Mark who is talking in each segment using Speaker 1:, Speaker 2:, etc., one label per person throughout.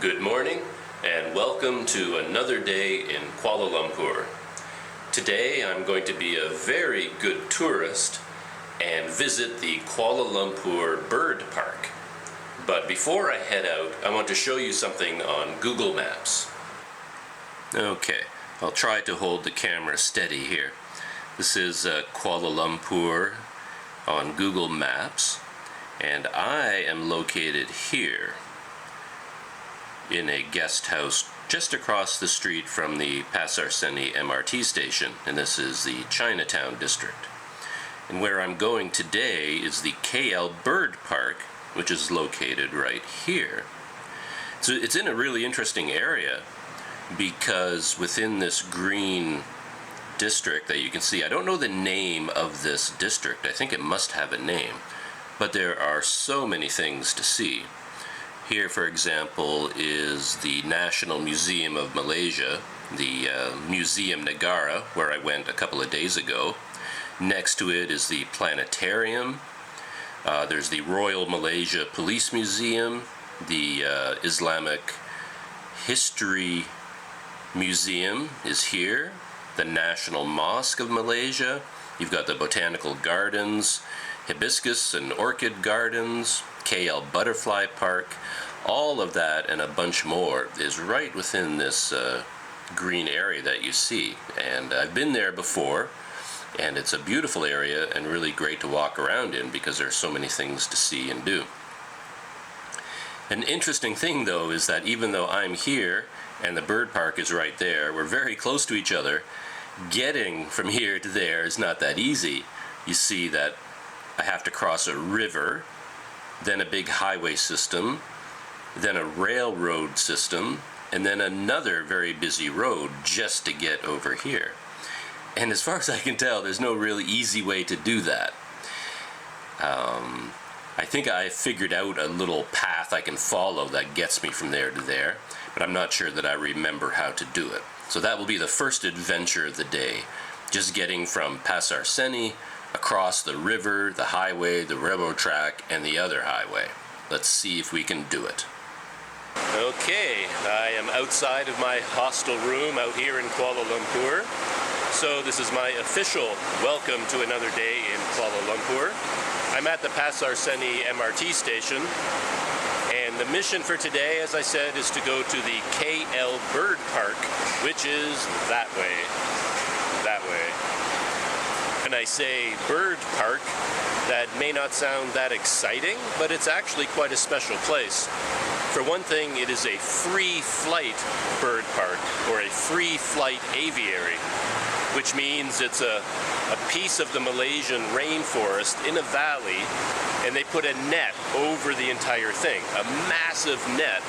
Speaker 1: Good morning and welcome to another day in Kuala Lumpur. Today I'm going to be a very good tourist and visit the Kuala Lumpur Bird Park. But before I head out, I want to show you something on Google Maps. Okay, I'll try to hold the camera steady here. This is Kuala Lumpur on Google Maps, and I am located here in a guest house just across the street from the Pasar Seni MRT station, and this is the Chinatown district. And where I'm going today is the KL Bird Park, which is located right here. So it's in a really interesting area because within this green district that you can see, I don't know the name of this district, I think it must have a name, but there are so many things to see. Here, for example, is the National Museum of Malaysia, the Museum Negara, where I went a couple of days ago. Next to it is the planetarium. There's the Royal Malaysia Police Museum, the Islamic History Museum is here, the National Mosque of Malaysia. You've got the Botanical Gardens, Hibiscus and Orchid Gardens, KL Butterfly Park. All of that and a bunch more is right within this green area that you see. And I've been there before, and it's a beautiful area and really great to walk around in because there are so many things to see and do. An interesting thing, though, is that even though I'm here and the bird park is right there, we're very close to each other, getting from here to there is not that easy. You see that I have to cross a river, then a big highway system, then a railroad system, and then another very busy road just to get over here. And as far as I can tell, there's no really easy way to do that. I think I figured out a little path I can follow that gets me from there to there, but I'm not sure that I remember how to do it. So that will be the first adventure of the day, just getting from Pasar Seni across the river, the highway, the railroad track, and the other highway. Let's see if we can do it. Okay, I am outside of my hostel room out here in Kuala Lumpur. So this is my official welcome to another day in Kuala Lumpur. I'm at the Pasar Seni MRT station, and the mission for today, as I said, is to go to the KL Bird Park, which is that way. That way. And I say bird park, that may not sound that exciting, but it's actually quite a special place. For one thing, it is a free flight bird park, or a free flight aviary, which means it's a piece of the Malaysian rainforest in a valley, and they put a net over the entire thing, a massive net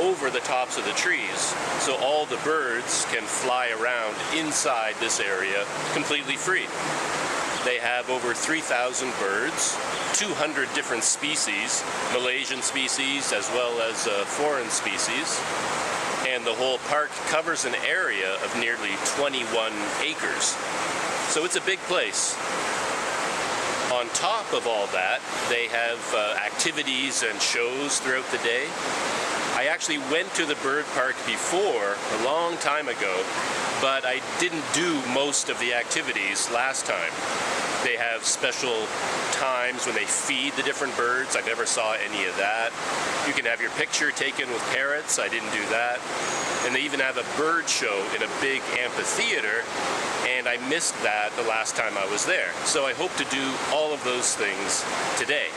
Speaker 1: over the tops of the trees, so all the birds can fly around inside this area completely free. They have over 3,000 birds, 200 different species, Malaysian species as well as foreign species, and the whole park covers an area of nearly 21 acres. So it's a big place. On top of all that, they have activities and shows throughout the day. I actually went to the bird park before, a long time ago, but I didn't do most of the activities last time. They have special times when they feed the different birds. I never saw any of that. You can have your picture taken with parrots. I didn't do that. And they even have a bird show in a big amphitheater, and I missed that the last time I was there. So I hope to do all of those things today.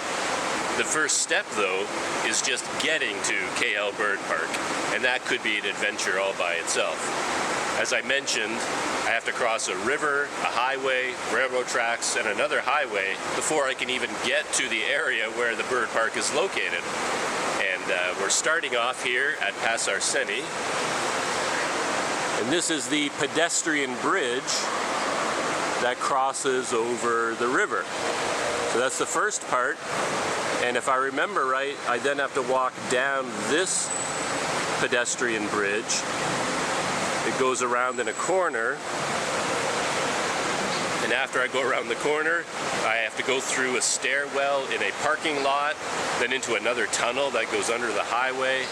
Speaker 1: The first step, though, is just getting to KL Bird Park, and that could be an adventure all by itself. As I mentioned, I have to cross a river, a highway, railroad tracks, and another highway before I can even get to the area where the bird park is located. And we're starting off here at Pasar Seni. And this is the Pedestrian Bridge that crosses over the river. So that's the first part. And if I remember right, I then have to walk down this pedestrian bridge. It goes around in a corner, And after I go around the corner, I have to go through a stairwell in a parking lot, then into another tunnel that goes under the highway,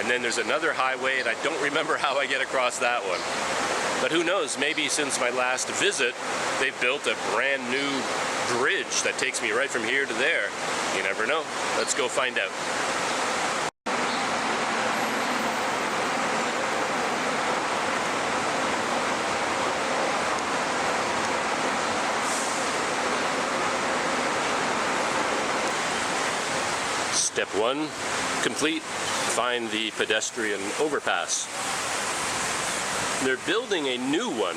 Speaker 1: and then there's another highway, and I don't remember how I get across that one. But who knows, maybe since my last visit, they've built a brand new bridge that takes me right from here to there. You never know. Let's go find out. Step 1 complete. Find the pedestrian overpass. They're building a new one.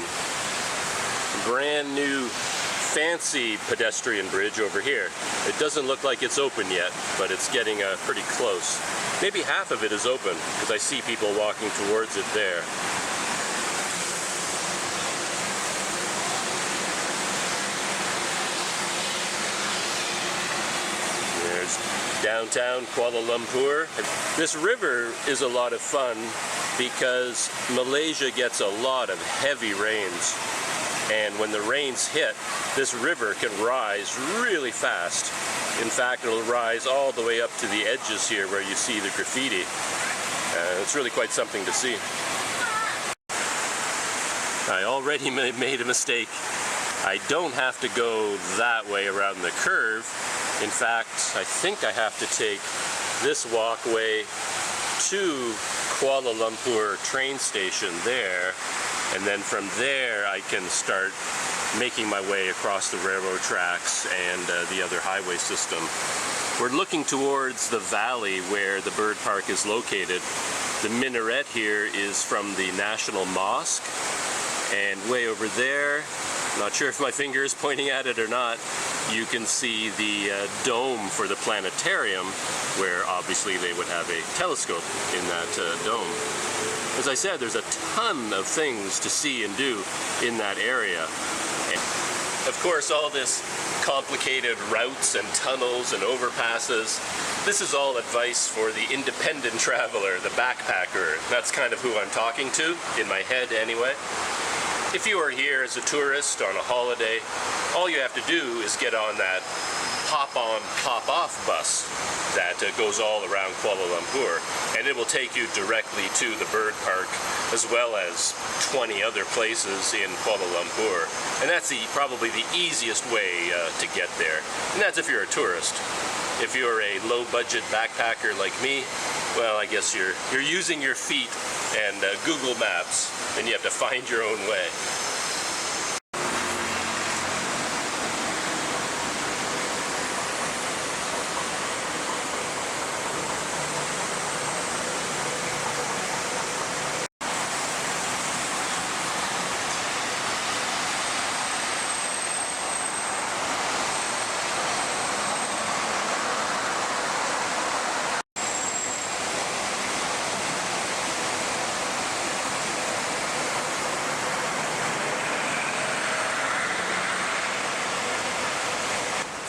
Speaker 1: Brand new fancy pedestrian bridge over here. It doesn't look like it's open yet, but it's getting pretty close. Maybe half of it is open because I see people walking towards it there. Downtown Kuala Lumpur. This river is a lot of fun because Malaysia gets a lot of heavy rains, and when the rains hit, this river can rise really fast. In fact, it'll rise all the way up to the edges here where you see the graffiti. It's really quite something to see. I already made a mistake. I don't have to go that way around the curve. In fact, I think I have to take this walkway to Kuala Lumpur train station there, and then from there I can start making my way across the railroad tracks and the other highway system. We're looking towards the valley where the bird park is located. The minaret here is from the National Mosque, and way over there, not sure if my finger is pointing at it or not, you can see the dome for the planetarium, where obviously they would have a telescope in that dome. As I said, there's a ton of things to see and do in that area. And of course, all this complicated routes and tunnels and overpasses, this is all advice for the independent traveler, the backpacker. That's kind of who I'm talking to, in my head anyway. If you are here as a tourist on a holiday, all you have to do is get on that hop-on, hop-off bus that goes all around Kuala Lumpur, and it will take you directly to the bird park, as well as 20 other places in Kuala Lumpur. And that's probably the easiest way to get there. And that's if you're a tourist. If you're a low-budget backpacker like me, well, I guess you're using your feet and Google Maps, and you have to find your own way.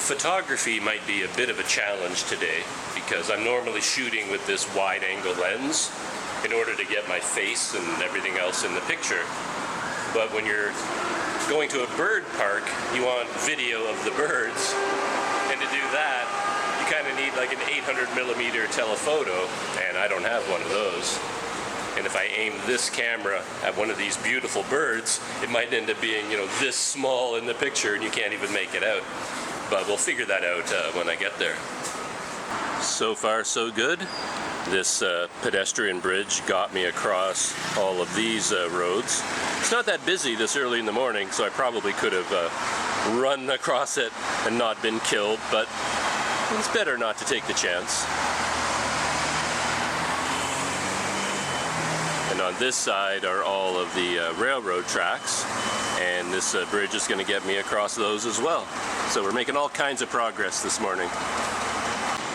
Speaker 1: Photography might be a bit of a challenge today because I'm normally shooting with this wide-angle lens in order to get my face and everything else in the picture. But when you're going to a bird park, you want video of the birds, and to do that, you kind of need like an 800mm telephoto, and I don't have one of those. And if I aim this camera at one of these beautiful birds, it might end up being, this small in the picture, and you can't even make it out. But we'll figure that out when I get there. So far, so good. This pedestrian bridge got me across all of these roads. It's not that busy this early in the morning, so I probably could have run across it and not been killed, but it's better not to take the chance. And on this side are all of the railroad tracks, and this bridge is going to get me across those as well. So we're making all kinds of progress this morning.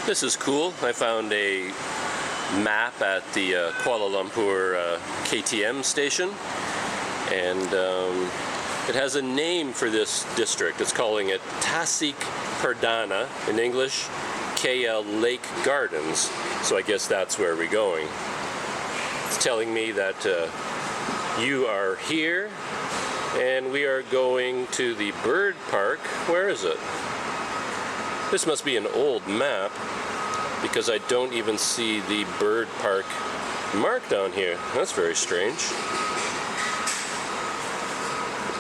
Speaker 1: This is cool. I found a map at the Kuala Lumpur KTM station, and it has a name for this district. It's calling it Tasik Perdana, in English, KL Lake Gardens. So I guess that's where we're going. It's telling me that you are here And we are going to the bird park. Where is it? This must be an old map because I don't even see the bird park marked on here. That's very strange.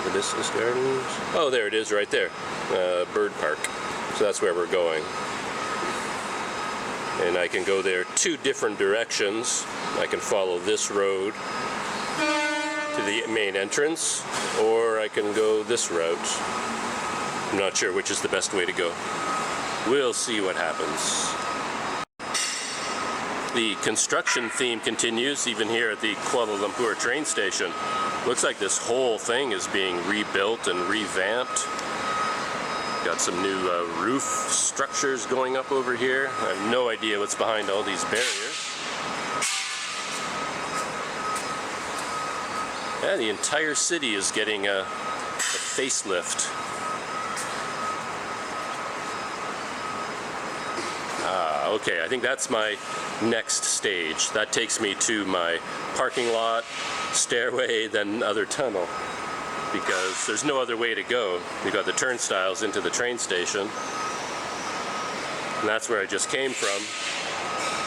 Speaker 1: Hibiscus Gardens. Oh, there it is right there. Bird park. So that's where we're going. And I can go there two different directions. I can follow this road to the main entrance, or I can go this route. I'm not sure which is the best way to go. We'll see what happens. The construction theme continues even here at the Kuala Lumpur train station. Looks like this whole thing is being rebuilt and revamped. Got some new roof structures going up over here. I have no idea what's behind all these barriers. Yeah, the entire city is getting a facelift. Okay, I think that's my next stage. That takes me to my parking lot, stairway, then other tunnel. Because there's no other way to go. You've got the turnstiles into the train station. And that's where I just came from.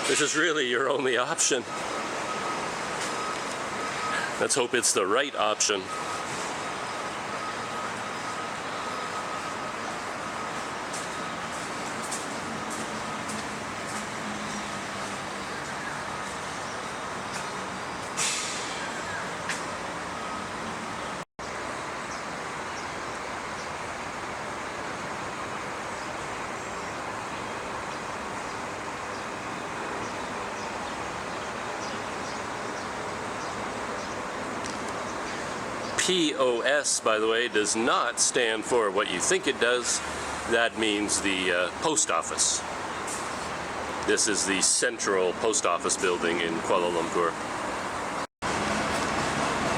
Speaker 1: This is really your only option. Let's hope it's the right option. POS, by the way, does not stand for what you think it does. That means the post office. This is the central post office building in Kuala Lumpur.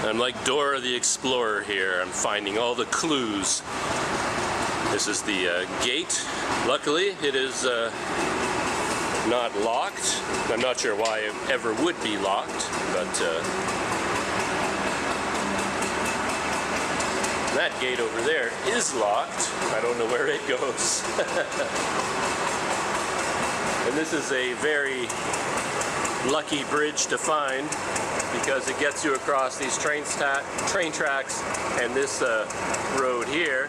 Speaker 1: I'm like Dora the Explorer here. I'm finding all the clues. This is the gate. Luckily, it is not locked. I'm not sure why it ever would be locked, but that gate over there is locked. I don't know where it goes. And this is a very lucky bridge to find because it gets you across these train tracks and this road here.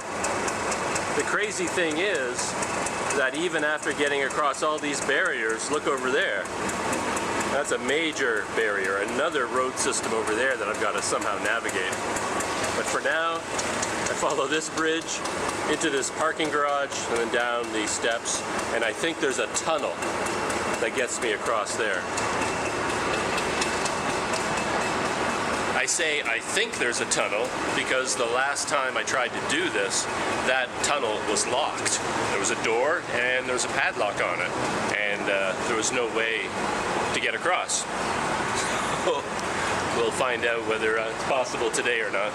Speaker 1: The crazy thing is that even after getting across all these barriers, look over there. That's a major barrier, another road system over there that I've got to somehow navigate. But for now, I follow this bridge into this parking garage and then down these steps, and I think there's a tunnel that gets me across there. I say I think there's a tunnel because the last time I tried to do this, that tunnel was locked. There was a door and there was a padlock on it, and there was no way to get across. We'll find out whether it's possible today or not.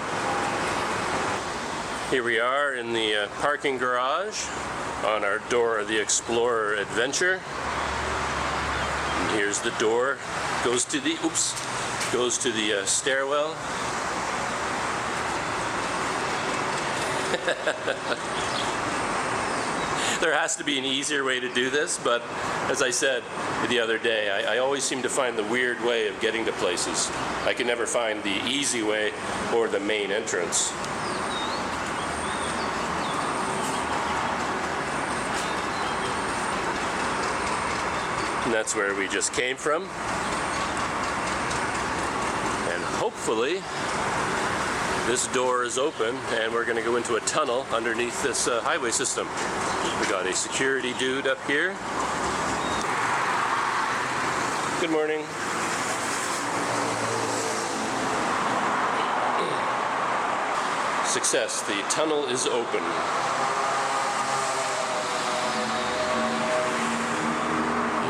Speaker 1: Here we are in the parking garage on our Dora the Explorer adventure. And here's the door. Goes to the stairwell. There has to be an easier way to do this, but as I said the other day, I always seem to find the weird way of getting to places. I can never find the easy way or the main entrance. And that's where we just came from. And hopefully this door is open and we're going to go into a tunnel underneath this highway system. We got a security dude up here. Good morning. Success, the tunnel is open.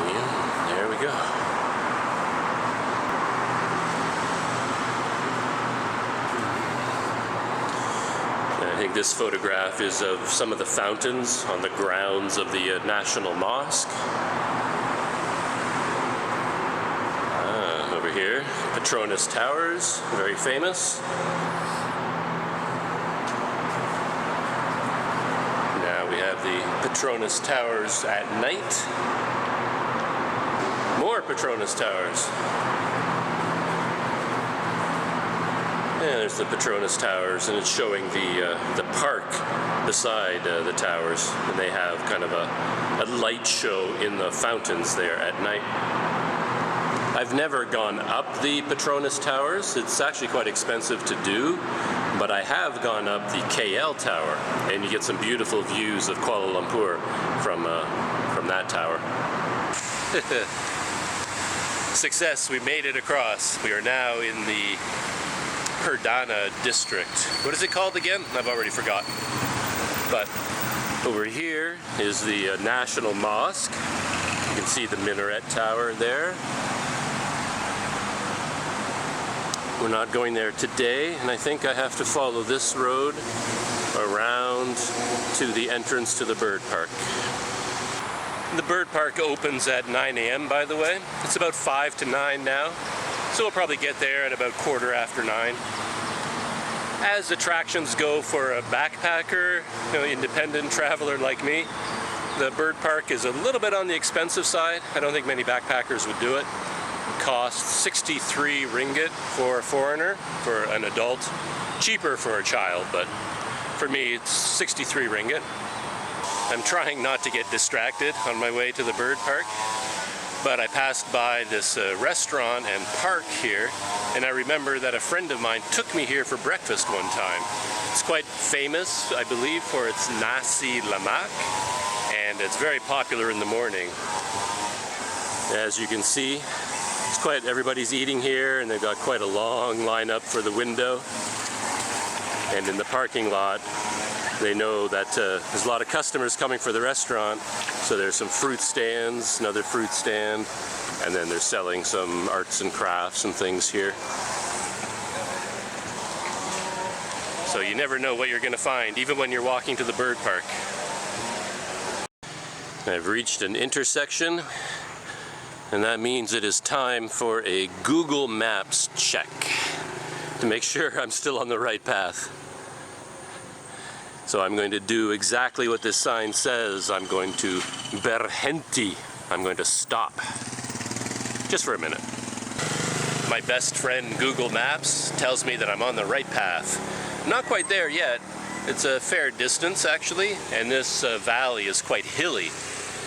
Speaker 1: Yeah, there we go. I think this photograph is of some of the fountains on the grounds of the National Mosque. Over here, Petronas Towers, very famous. Petronas Towers at night. More Petronas Towers. Yeah, there's the Petronas Towers, and it's showing the park beside the towers, and they have kind of a light show in the fountains there at night. I've never gone up the Petronas Towers. It's actually quite expensive to do, but I have gone up the KL Tower, and you get some beautiful views of Kuala Lumpur from that tower. Success, we made it across. We are now in the Perdana district. What is it called again? I've already forgotten. But over here is the National Mosque. You can see the minaret tower there. We're not going there today, and I think I have to follow this road around to the entrance to the bird park. The bird park opens at 9 a.m. by the way. It's about 5 to 9 now. So we'll probably get there at about 9:15. As attractions go for a backpacker, independent traveler like me, the bird park is a little bit on the expensive side. I don't think many backpackers would do it. It costs 63 ringgit for a foreigner, for an adult. Cheaper for a child, but for me it's 63 ringgit. I'm trying not to get distracted on my way to the bird park. But I passed by this restaurant and park here, and I remember that a friend of mine took me here for breakfast one time. It's quite famous, I believe, for its nasi lemak, and it's very popular in the morning. As you can see, everybody's eating here, and they've got quite a long lineup for the window. And in the parking lot, they know that there's a lot of customers coming for the restaurant, so there's some fruit stands, another fruit stand, and then they're selling some arts and crafts and things here. So you never know what you're going to find, even when you're walking to the bird park. I've reached an intersection, and that means it is time for a Google Maps check to make sure I'm still on the right path. So I'm going to do exactly what this sign says. I'm going to berhenti. I'm going to stop. Just for a minute. My best friend Google Maps tells me that I'm on the right path. I'm not quite there yet. It's a fair distance actually, and this valley is quite hilly.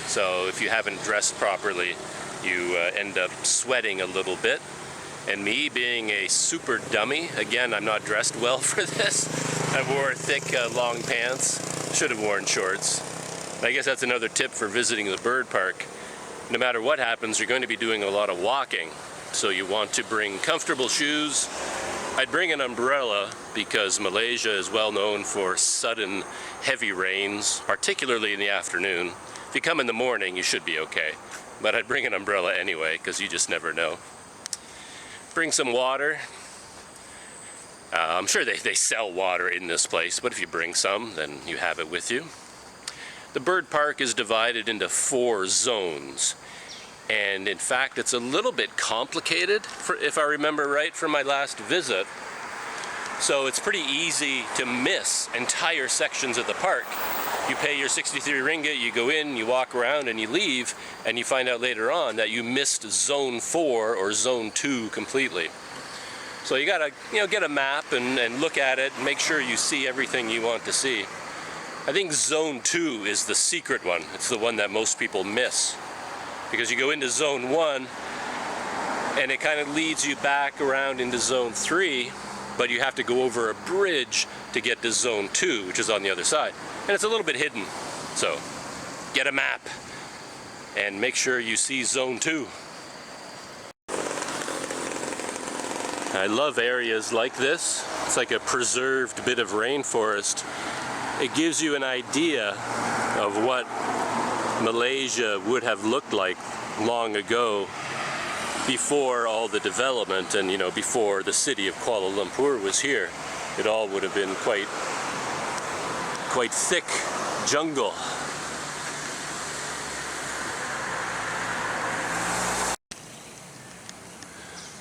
Speaker 1: So if you haven't dressed properly, you end up sweating a little bit. And me being a super dummy, again, I'm not dressed well for this. I wore thick, long pants. Should have worn shorts. I guess that's another tip for visiting the bird park. No matter what happens, you're going to be doing a lot of walking. So you want to bring comfortable shoes. I'd bring an umbrella because Malaysia is well known for sudden, heavy rains, particularly in the afternoon. If you come in the morning, you should be okay. But I'd bring an umbrella anyway, because you just never know. Bring some water. I'm sure they sell water in this place, but if you bring some, then you have it with you. The bird park is divided into 4 zones. And in fact, it's a little bit complicated, if I remember right, from my last visit. So it's pretty easy to miss entire sections of the park. You pay your 63 ringgit, you go in, you walk around, and you leave, and you find out later on that you missed Zone 4 or Zone 2 completely. So you gotta, get a map and look at it and make sure you see everything you want to see. I think Zone 2 is the secret one. It's the one that most people miss. Because you go into Zone 1, and it kind of leads you back around into Zone 3, but you have to go over a bridge to get to Zone 2, which is on the other side. And it's a little bit hidden. So, get a map, and make sure you see Zone 2. I love areas like this. It's like a preserved bit of rainforest. It gives you an idea of what Malaysia would have looked like long ago, before all the development and before the city of Kuala Lumpur was here. It all would have been quite thick jungle.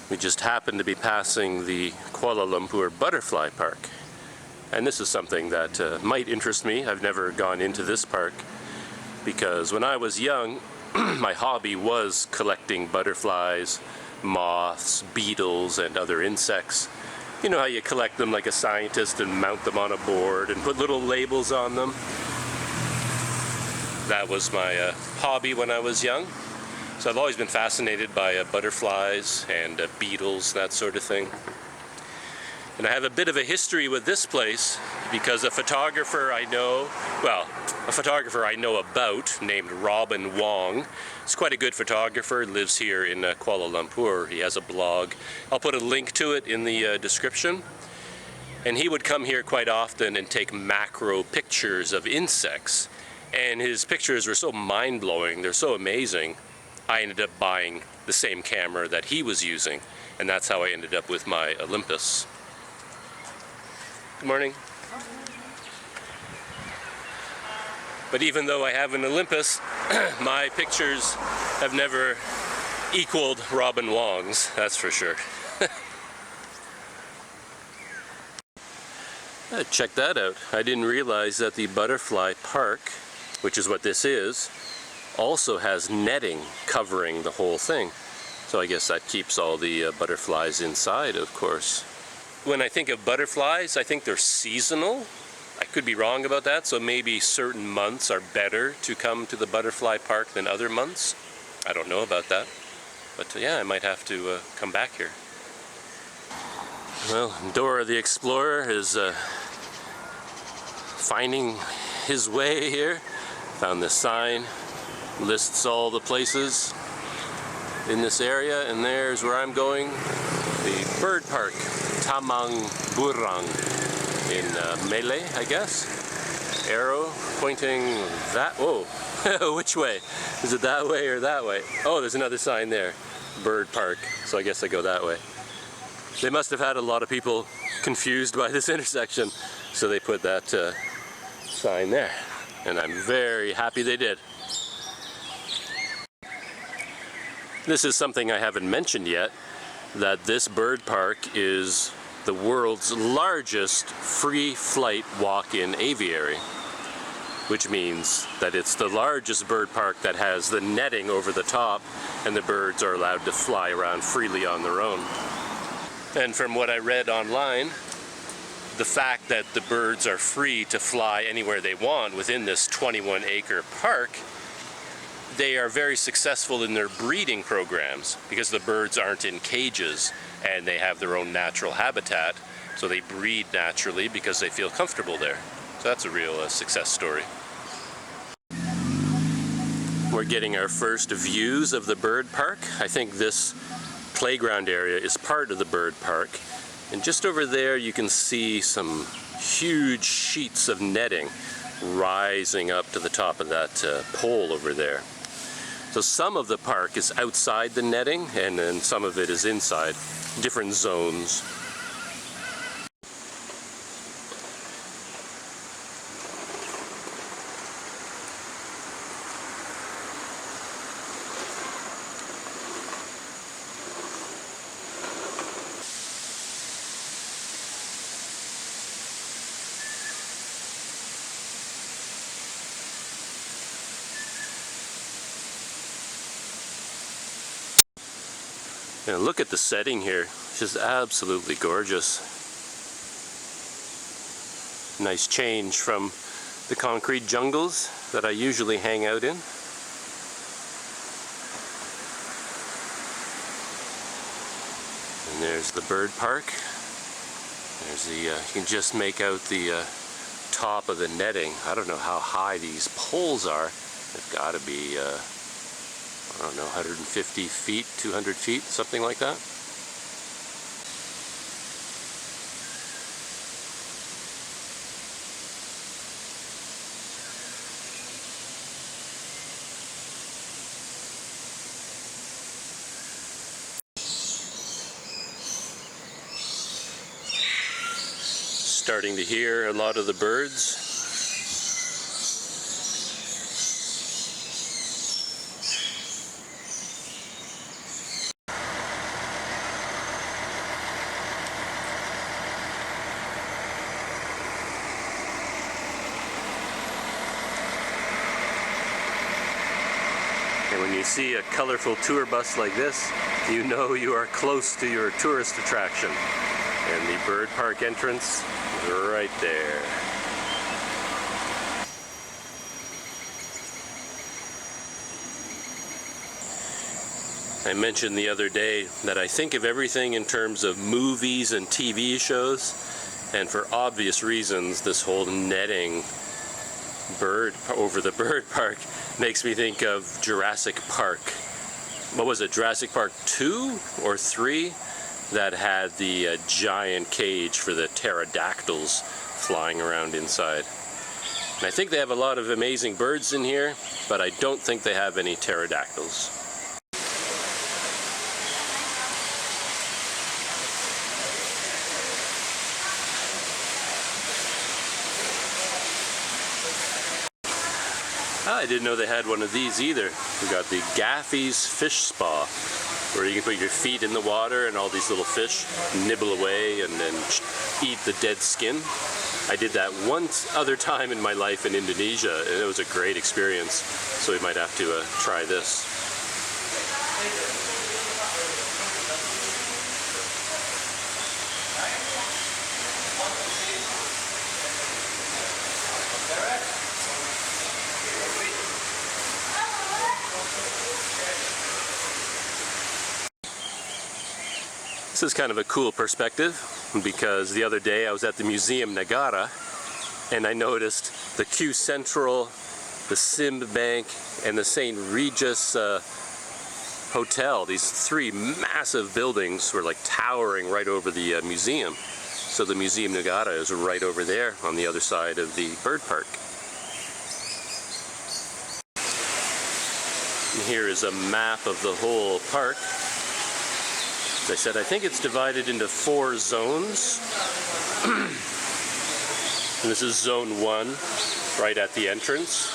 Speaker 1: We just happened to be passing the Kuala Lumpur Butterfly Park. And this is something that might interest me. I've never gone into this park. because when I was young, my hobby was collecting butterflies, moths, beetles, and other insects. You know how you collect them like a scientist and mount them on a board and put little labels on them? That was my hobby when I was young. So I've always been fascinated by butterflies and beetles, that sort of thing. And I have a bit of a history with this place because a photographer I know about named Robin Wong. He's quite a good photographer, lives here in Kuala Lumpur. He has a blog. I'll put a link to it in the description. And he would come here quite often and take macro pictures of insects. And his pictures were so mind-blowing, they're so amazing, I ended up buying the same camera that he was using. And that's how I ended up with my Olympus. Good morning. But even though I have an Olympus, my pictures have never equaled Robin Wong's, that's for sure. Check that out. I didn't realize that the butterfly park, which is what this is, also has netting covering the whole thing. So I guess that keeps all the butterflies inside, of course. When I think of butterflies, I think they're seasonal. I could be wrong about that, so maybe certain months are better to come to the butterfly park than other months. I don't know about that. But yeah, I might have to come back here. Well, Dora the Explorer is finding his way here. Found this sign, lists all the places in this area, and there's where I'm going. The bird park, Tamang Burang, in Malay, I guess. Arrow pointing that, whoa, which way? Is it that way or that way? Oh, there's another sign there, bird park, so I guess I go that way. They must have had a lot of people confused by this intersection, so they put that sign there, and I'm very happy they did. This is something I haven't mentioned yet, that this bird park is the world's largest free flight walk-in aviary, which means that it's the largest bird park that has the netting over the top and the birds are allowed to fly around freely on their own. And from what I read online, the fact that the birds are free to fly anywhere they want within this 21-acre park, they are very successful in their breeding programs because the birds aren't in cages and they have their own natural habitat, so they breed naturally because they feel comfortable there. So that's a real success story. We're getting our first views of the bird park. I think this playground area is part of the bird park, and just over there you can see some huge sheets of netting rising up to the top of that pole over there. So some of the park is outside the netting and then some of it is inside, different zones. And look at the setting here, it's just absolutely gorgeous. Nice change from the concrete jungles that I usually hang out in. And there's the bird park. There's the, you can just make out the top of the netting. I don't know how high these poles are. They've got to be I don't know, 150 feet, 200 feet, something like that. Starting to hear a lot of the birds. And when you see a colorful tour bus like this, you know you are close to your tourist attraction. And the bird park entrance is right there. I mentioned the other day that I think of everything in terms of movies and TV shows, and for obvious reasons, this whole netting bird over the bird park makes me think of Jurassic Park. What was it, Jurassic Park 2 or 3? That had the giant cage for the pterodactyls flying around inside. And I think they have a lot of amazing birds in here, but I don't think they have any pterodactyls. I didn't know they had one of these either. We got the Gaffey's Fish Spa, where you can put your feet in the water and all these little fish nibble away and then eat the dead skin. I did that one other time in my life in Indonesia, and it was a great experience. So we might have to try this. This is kind of a cool perspective, because the other day I was at the Museum Negara and I noticed the Q Central, the Simb Bank, and the St. Regis Hotel. These three massive buildings were like towering right over the museum. So the Museum Negara is right over there on the other side of the bird park. And here is a map of the whole park. As I said, I think it's divided into 4 zones. And this is Zone 1, right at the entrance.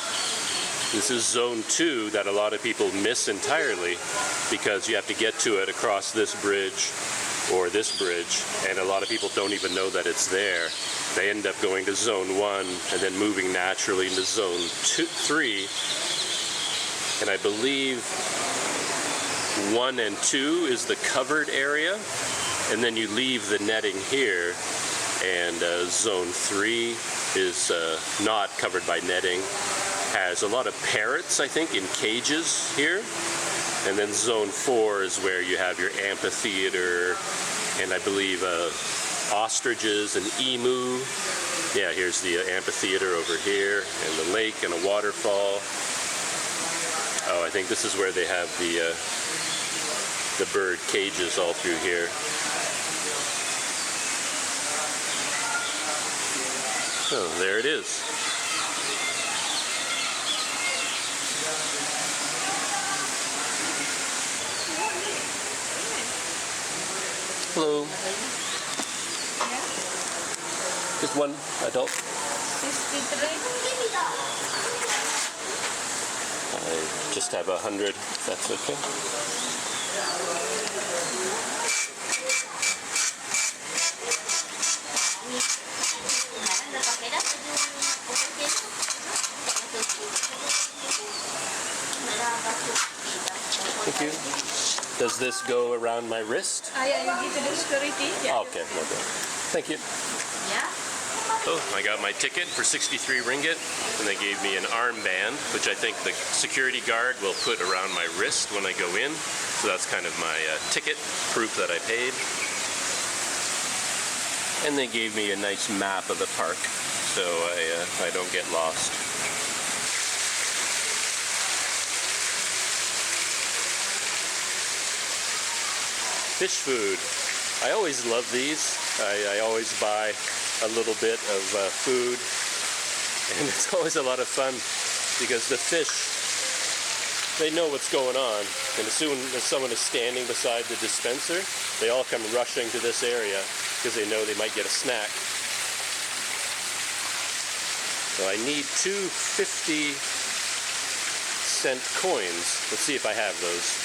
Speaker 1: This is Zone 2 that a lot of people miss entirely, because you have to get to it across this bridge or this bridge, and a lot of people don't even know that it's there. They end up going to Zone 1 and then moving naturally into Zone 3. And I believe 1 and 2 is the covered area, and then you leave the netting here, and Zone 3 is not covered by netting. Has a lot of parrots, I think, in cages here. And then Zone 4 is where you have your amphitheater, and I believe ostriches and emu. Yeah, here's the amphitheater over here, and the lake and a waterfall. Oh, I think this is where they have the bird cages all through here. Oh, there it is. Hello. Just one adult.
Speaker 2: 63.
Speaker 1: I just have 100, if that's okay. Thank you. Does this go around my wrist?
Speaker 2: Yeah, you give to the security. Yeah.
Speaker 1: Oh, okay, no problem. Thank you.
Speaker 2: Yeah.
Speaker 1: Oh, I got my ticket for 63 ringgit, and they gave me an armband, which I think the security guard will put around my wrist when I go in. So that's kind of my ticket, proof that I paid. And they gave me a nice map of the park, so I don't get lost. Fish food. I always love these. I always buy a little bit of food, and it's always a lot of fun because the fish, they know what's going on, and as soon as someone is standing beside the dispenser, they all come rushing to this area because they know they might get a snack. So I need 2 50-cent coins. Let's see if I have those.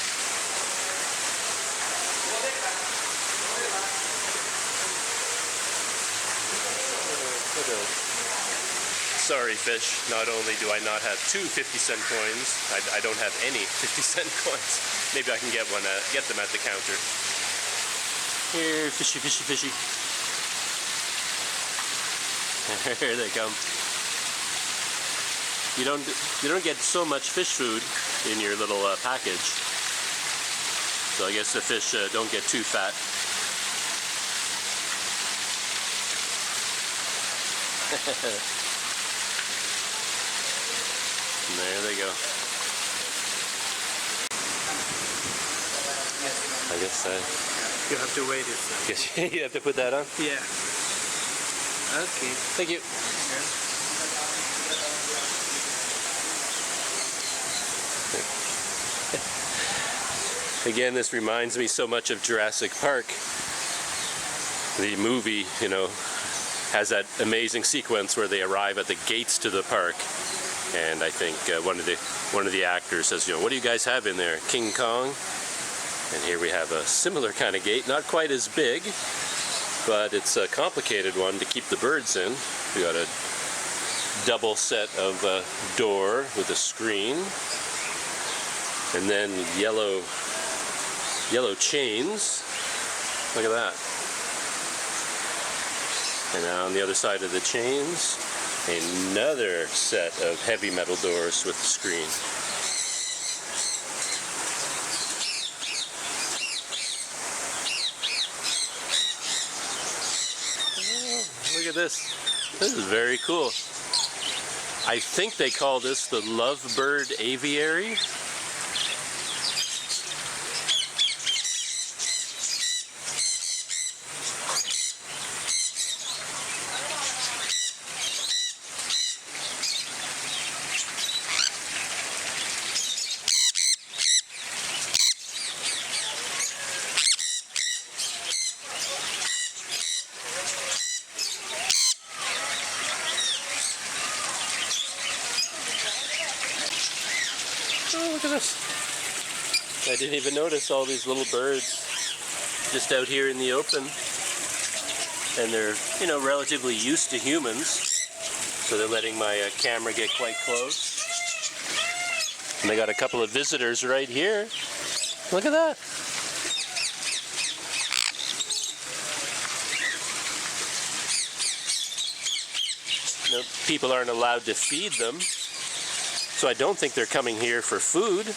Speaker 1: Sorry, fish. Not only do I not have two 50-cent coins, I don't have any 50-cent coins. Maybe I can get one. Get them at the counter. Here, fishy, fishy, fishy. Here they come. You don't get so much fish food in your little package, so I guess the fish don't get too fat. There they go. I guess
Speaker 3: You have to wait it.
Speaker 1: guess you have to put that on.
Speaker 3: Yeah. Okay.
Speaker 1: Thank you. Again, this reminds me so much of Jurassic Park. The movie, you know, has that amazing sequence where they arrive at the gates to the park, and I think one of the actors says, you know, what do you guys have in there? King Kong? And here we have a similar kind of gate, not quite as big, but it's a complicated one to keep the birds in. We got a double set of door with a screen, and then yellow chains. Look at that. And now on the other side of the chains, another set of heavy metal doors with the screen. Oh, look at this. This is very cool. I think they call this the Lovebird Aviary. Oh, look at this. I didn't even notice all these little birds just out here in the open. And they're, you know, relatively used to humans. So they're letting my camera get quite close. And they got a couple of visitors right here. Look at that. You know, people aren't allowed to feed them. So I don't think they're coming here for food.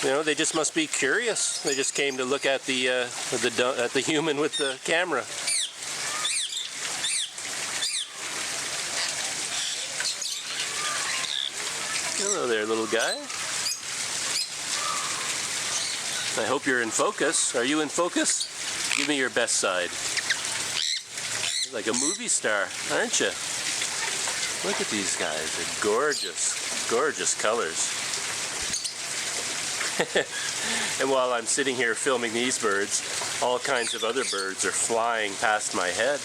Speaker 1: You know, they just must be curious. They just came to look at the human with the camera. Hello there, little guy. I hope you're in focus. Are you in focus? Give me your best side. You're like a movie star, aren't you? Look at these guys. They're gorgeous. Gorgeous colors. And while I'm sitting here filming these birds, all kinds of other birds are flying past my head.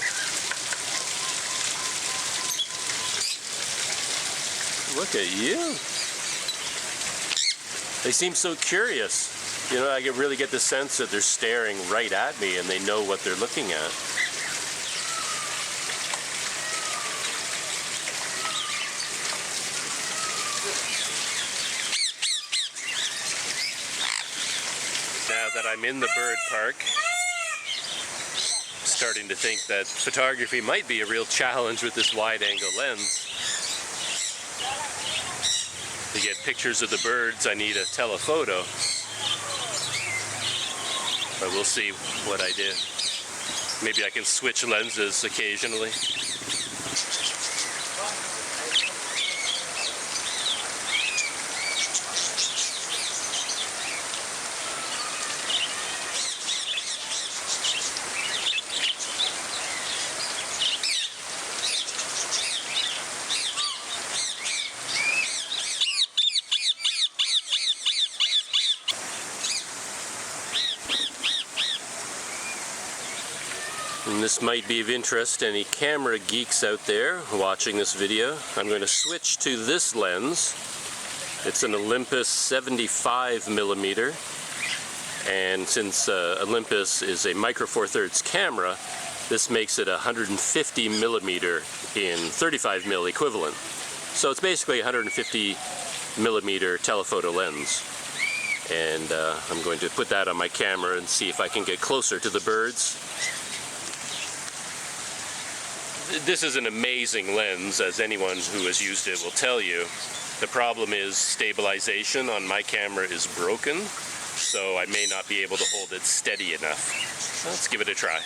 Speaker 1: Look at you. They seem so curious. You know, I really get the sense that they're staring right at me and they know what they're looking at. Now that I'm in the bird park, I'm starting to think that photography might be a real challenge with this wide-angle lens. To get pictures of the birds, I need a telephoto. But we'll see what I do. Maybe I can switch lenses occasionally. And this might be of interest to any camera geeks out there watching this video. I'm going to switch to this lens. It's an Olympus 75mm, and since Olympus is a micro four thirds camera, This makes it 150 millimeter in 35 mil equivalent. So it's basically 150 millimeter telephoto lens. And I'm going to put that on my camera and see if I can get closer to the birds. This is an amazing lens, as anyone who has used it will tell you. The problem is stabilization on my camera is broken, so I may not be able to hold it steady enough. Let's give it a try.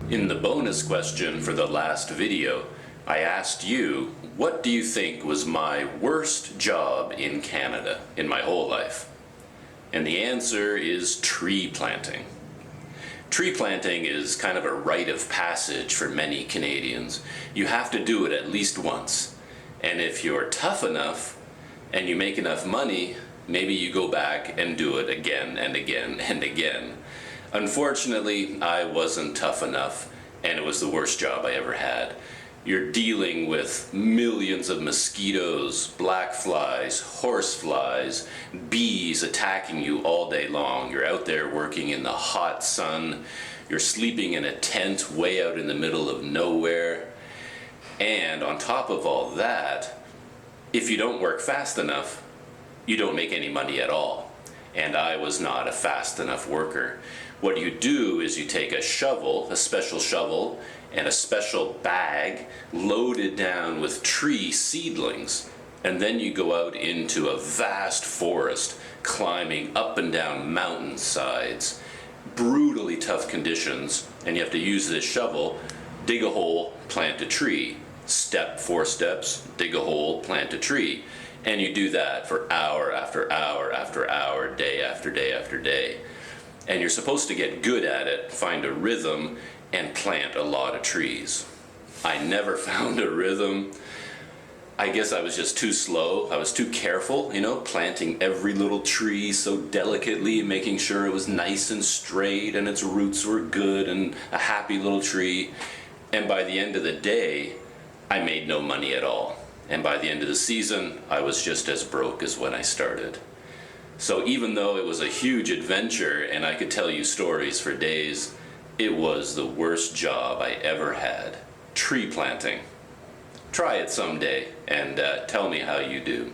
Speaker 1: In the bonus question for the last video, I asked you, what do you think was my worst job in Canada in my whole life? And the answer is tree planting. Tree planting is kind of a rite of passage for many Canadians. You have to do it at least once. And if you're tough enough and you make enough money, maybe you go back and do it again and again and again. Unfortunately, I wasn't tough enough, and it was the worst job I ever had. You're dealing with millions of mosquitoes, black flies, horse flies, bees attacking you all day long. You're out there working in the hot sun. You're sleeping in a tent way out in the middle of nowhere. And on top of all that, if you don't work fast enough, you don't make any money at all. And I was not a fast enough worker. What you do is you take a shovel, a special shovel, and a special bag loaded down with tree seedlings, and then you go out into a vast forest, climbing up and down mountain sides, brutally tough conditions, and you have to use this shovel dig a hole, plant a tree. Step 4 steps, dig a hole, plant a tree. And you do that for hour after hour after hour, day after day after day. And you're supposed to get good at it, find a rhythm, and plant a lot of trees. I never found a rhythm. I guess I was just too slow. I was too careful, planting every little tree so delicately, making sure it was nice and straight and its roots were good and a happy little tree. And by the end of the day, I made no money at all. And by the end of the season, I was just as broke as when I started. So even though it was a huge adventure and I could tell you stories for days, it was the worst job I ever had. Tree planting. Try it someday and tell me how you do.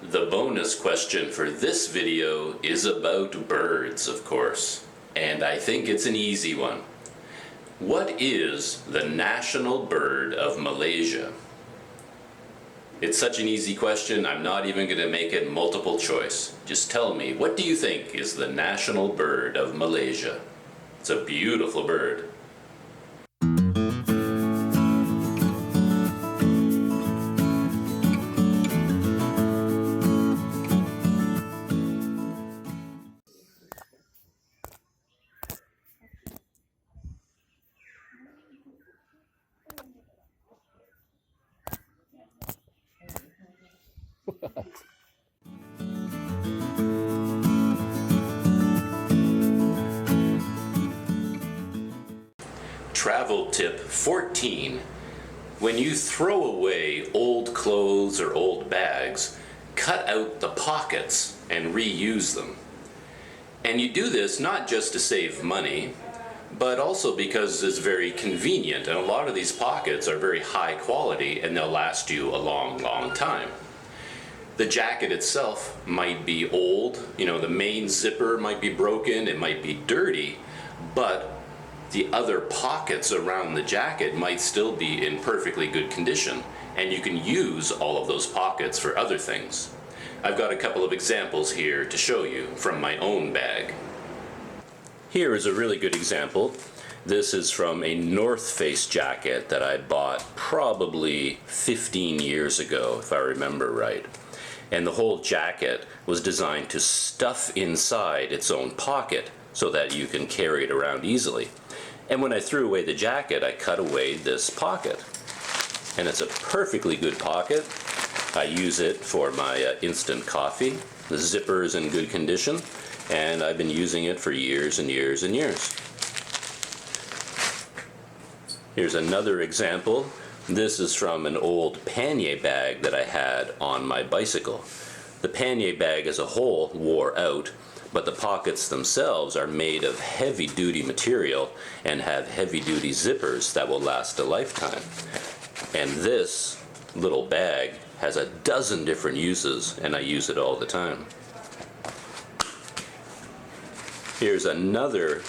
Speaker 1: The bonus question for this video is about birds, of course, and I think it's an easy one. What is the national bird of Malaysia? It's such an easy question, I'm not even going to make it multiple choice. Just tell me, what do you think is the national bird of Malaysia? It's a beautiful bird. Travel tip 14. When you throw away old clothes or old bags, cut out the pockets and reuse them. And you do this not just to save money, but also because it's very convenient, and a lot of these pockets are very high quality and they'll last you a long, long time. The jacket itself might be old, the main zipper might be broken, it might be dirty, but the other pockets around the jacket might still be in perfectly good condition, and you can use all of those pockets for other things. I've got a couple of examples here to show you from my own bag. Here is a really good example. This is from a North Face jacket that I bought probably 15 years ago, if I remember right. And the whole jacket was designed to stuff inside its own pocket so that you can carry it around easily. And when I threw away the jacket, I cut away this pocket. And it's a perfectly good pocket. I use it for my instant coffee. The zipper is in good condition, and I've been using it for years and years and years. Here's another example. This is from an old pannier bag that I had on my bicycle. The pannier bag as a whole wore out, but the pockets themselves are made of heavy-duty material and have heavy-duty zippers that will last a lifetime. And this little bag has a dozen different uses, and I use it all the time. Here's another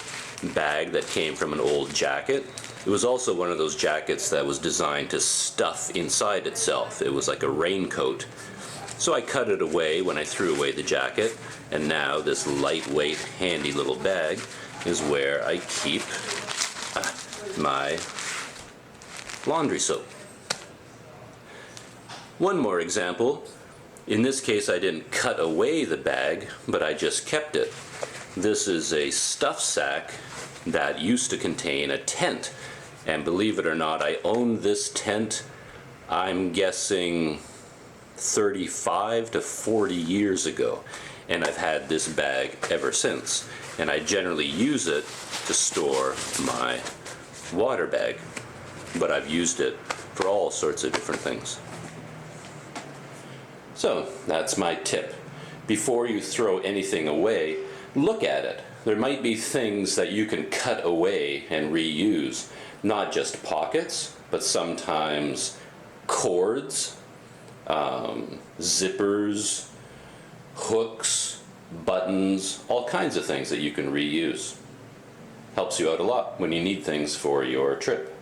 Speaker 1: bag that came from an old jacket. It was also one of those jackets that was designed to stuff inside itself. It was like a raincoat. So I cut it away when I threw away the jacket, and now this lightweight, handy little bag is where I keep my laundry soap. One more example. In this case, I didn't cut away the bag, but I just kept it. This is a stuff sack that used to contain a tent. And believe it or not, I owned this tent, I'm guessing 35 to 40 years ago. And I've had this bag ever since. And I generally use it to store my water bag. But I've used it for all sorts of different things. So, that's my tip. Before you throw anything away, look at it. There might be things that you can cut away and reuse. Not just pockets, but sometimes cords zippers, hooks, buttons, all kinds of things that you can reuse. Helps you out a lot when you need things for your trip.